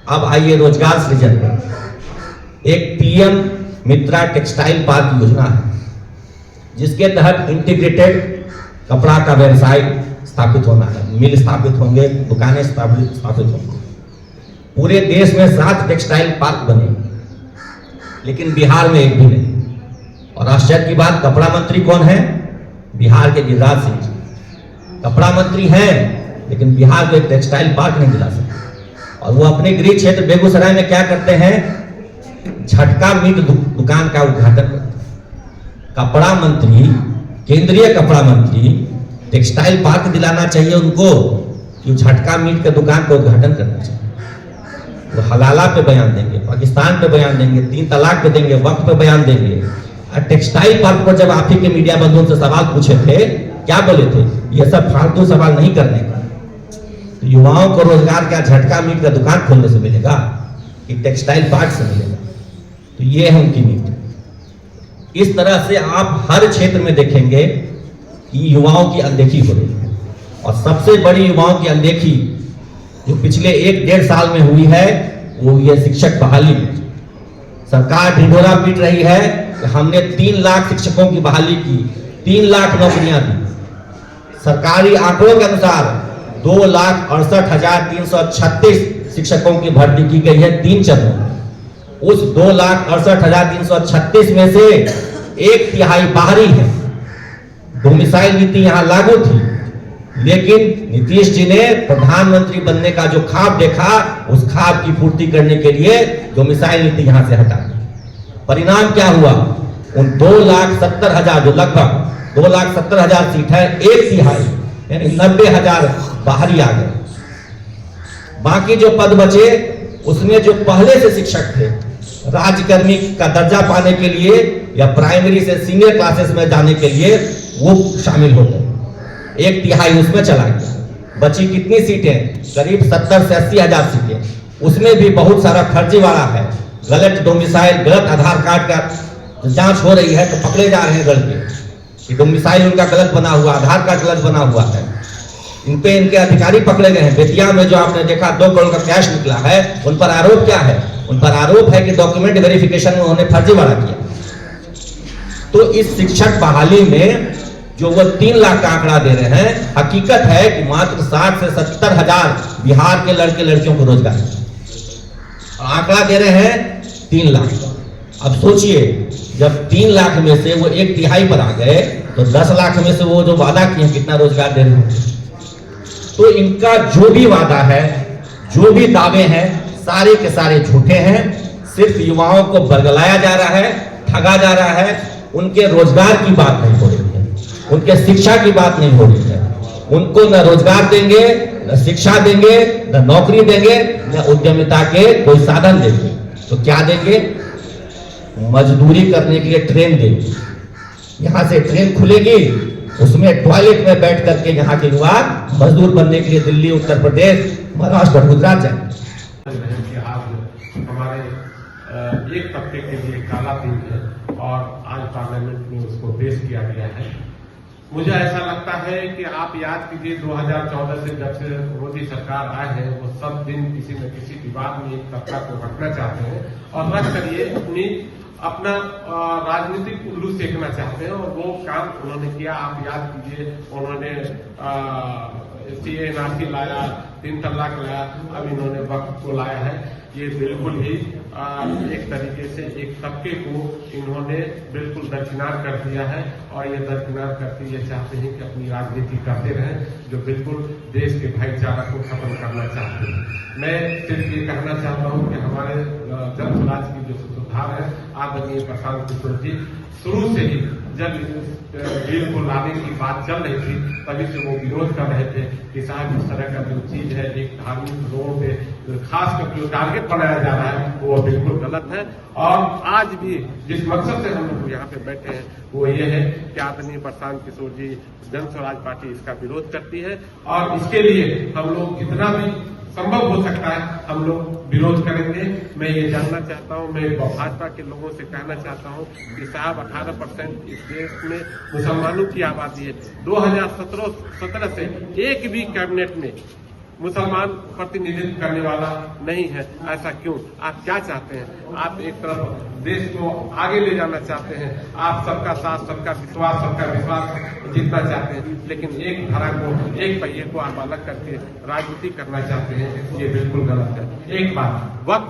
अब आइए रोजगार सृजन पर। एक पीएम मित्रा टेक्सटाइल पार्क योजना है, जिसके तहत इंटीग्रेटेड कपड़ा का व्यवसाय स्थापित होना है, मिल स्थापित होंगे, दुकानें स्थापित होंगी। पूरे देश में 7 टेक्सटाइल पार्क बने, लेकिन बिहार में एक भी नहीं। और आश्चर्य की बात, कपड़ा मंत्री कौन है? बिहार के गिरिराज सिंह जी कपड़ा मंत्री हैं, लेकिन बिहार को एक टेक्सटाइल पार्क नहीं दिला सकते। और वो अपने गृह क्षेत्र बेगूसराय में क्या करते हैं? झटका मीट दुकान का उद्घाटन करते हैं। कपड़ा मंत्री, केंद्रीय कपड़ा मंत्री, टेक्सटाइल पार्क दिलाना चाहिए उनको कि झटका मीट के दुकान का उद्घाटन करना चाहिए। वो हलाला पे बयान देंगे, पाकिस्तान पे बयान देंगे, 3 तलाक पे देंगे, वक्त पे बयान देंगे। और टेक्सटाइल पार्क पर जब आप ही के मीडिया बंधुओं से सवाल पूछे थे, क्या बोले थे? ये सब फालतू सवाल नहीं करने का। तो युवाओं को रोजगार क्या झटका मीट का दुकान खोलने से मिलेगा कि टेक्सटाइल पार्क से मिलेगा? तो ये है उनकी नीति। इस तरह से आप हर क्षेत्र में देखेंगे कि युवाओं की अनदेखी हो रही है। और सबसे बड़ी युवाओं की अनदेखी जो पिछले 1-1.5 साल में हुई है, वो ये शिक्षक बहाली में। सरकार ढिंढोरा पीट रही है कि हमने 3 लाख शिक्षकों की बहाली की, 3 लाख नौकरियां दी। सरकारी आंकड़ों के अनुसार 2,68,336 शिक्षकों की भर्ती की गई है 3 चरणों में। उस 2,68,336 में से 1/3 बाहरी है। डोमिसाइल नीति यहां लागू थी, लेकिन नीतीश जी ने प्रधानमंत्री बनने का जो ख्वाब देखा, उस ख्वाब की पूर्ति करने के लिए डोमिसाइल नीति यहां से हटा दी। परिणाम क्या हुआ? उन 2,70,000 जो लगभग 2,70,000 सीट है, 1/3 यानी 90,000 बाहरी आ गए। बाकी जो पद बचे, उसमें जो पहले से शिक्षक थे, राज्यकर्मी का दर्जा पाने के लिए या प्राइमरी से सीनियर क्लासेस में जाने के लिए, वो शामिल हो गए। 1/3 उसमें चला गया। बची कितनी सीटें? करीब 70 से 80 हजार सीटें। उसमें भी बहुत सारा फर्जीवाड़ा है। गलत डोमिसाइल, गलत आधार कार्ड का जांच हो रही है, तो पकड़े जा रहे हैं लड़के कि डोमिसाइल उनका गलत बना हुआ, आधार कार्ड गलत बना हुआ है। इन पे इनके अधिकारी पकड़े गए हैं। बेतिया में जो आपने देखा 2 करोड़ का कैश निकला है, उन पर आरोप क्या है? उन पर आरोप है कि डॉक्यूमेंट वेरिफिकेशन में उन्होंने फर्जीवाड़ा किया। तो इस शिक्षक बहाली में जो वो 3 लाख का आंकड़ा दे रहे हैं, हकीकत है कि मात्र 60 से 70 हजार बिहार के लड़के लड़कियों को रोजगार, आंकड़ा दे रहे हैं 3 लाख। अब सोचिए, जब 3 लाख में से वो 1/3 पर आ गए, तो 10 लाख में से वो जो वादा किए हैं, कितना रोजगार दे रहे हैं? तो इनका जो भी वादा है, जो भी दावे हैं, सारे के सारे झूठे हैं। सिर्फ युवाओं को बरगलाया जा रहा है, ठगा जा रहा है। उनके रोजगार की बात नहीं हो रही है, उनके शिक्षा की बात नहीं हो रही है। उनको न रोजगार देंगे, न शिक्षा देंगे, न नौकरी देंगे, न उद्यमिता के कोई साधन देंगे। तो क्या देंगे? मजदूरी करने के लिए ट्रेन देंगे। यहां से ट्रेन खुलेगी, उसमें टॉयलेट में बैठ करके यहाँ के युवा मजदूर बनने के लिए दिल्ली, उत्तर प्रदेश, महाराष्ट्र, गुजरात जाएंगे। हमारे एक तबके के लिए काला दिन है और आज पार्लियामेंट में उसको पेश किया गया है। मुझे ऐसा लगता है कि आप याद कीजिए 2014 से जब से मोदी सरकार आए हैं, वो सब दिन किसी न किसी विवाद में एक तबका को रखना चाहते हैं और रख कर ये अपना राजनीतिक उल्लू सेकना चाहते हैं। और वो काम उन्होंने किया। आप याद कीजिए, उन्होंने CA/NRC लाया, 3 तलाक लाया, अब इन्होंने वक्त को लाया है। ये बिल्कुल ही एक तरीके से एक तबके को इन्होंने बिल्कुल दरकिनार कर दिया है। और ये दरकिनार करके ये चाहते हैं कि अपनी राजनीति करते रहें, जो बिल्कुल देश के भाईचारा को खत्म करना चाहते हैं। मैं सिर्फ ये कहना चाहता हूँ कि हमारे जन स्वराज की जो सुधार है, आदरणीय प्रशांत किशोर जी शुरू से ही जब बिल को लाने की बात चल रही थी, तभी से वो विरोध कर रहे थे कि साहब इस तरह का जो चीज है, एक धार्मिक लोगों पे खास कर जो टारगेट बनाया जा रहा है, वो बिल्कुल गलत है। और आज भी जिस मकसद से हम लोग यहाँ पे बैठे हैं, वो ये है कि आदरणीय प्रशांत किशोर जी, जन स्वराज पार्टी इसका विरोध करती है। और इसके लिए हम लोग जितना भी संभव हो सकता है हम लोग विरोध करेंगे। मैं ये जानना चाहता हूँ, मैं भाजपा के लोगों से कहना चाहता हूँ कि साहब 18% इस देश में मुसलमानों की आबादी है। 2017 से एक भी कैबिनेट में मुसलमान प्रतिनिधित्व करने वाला नहीं है। ऐसा क्यों? आप क्या चाहते हैं? आप एक तरफ देश को आगे ले जाना चाहते हैं, आप सबका साथ, सबका विश्वास जीतना चाहते हैं, लेकिन एक धारा को, एक पहिए को आप अलग करके राजनीति करना चाहते हैं, ये बिल्कुल गलत है। एक बात वक्त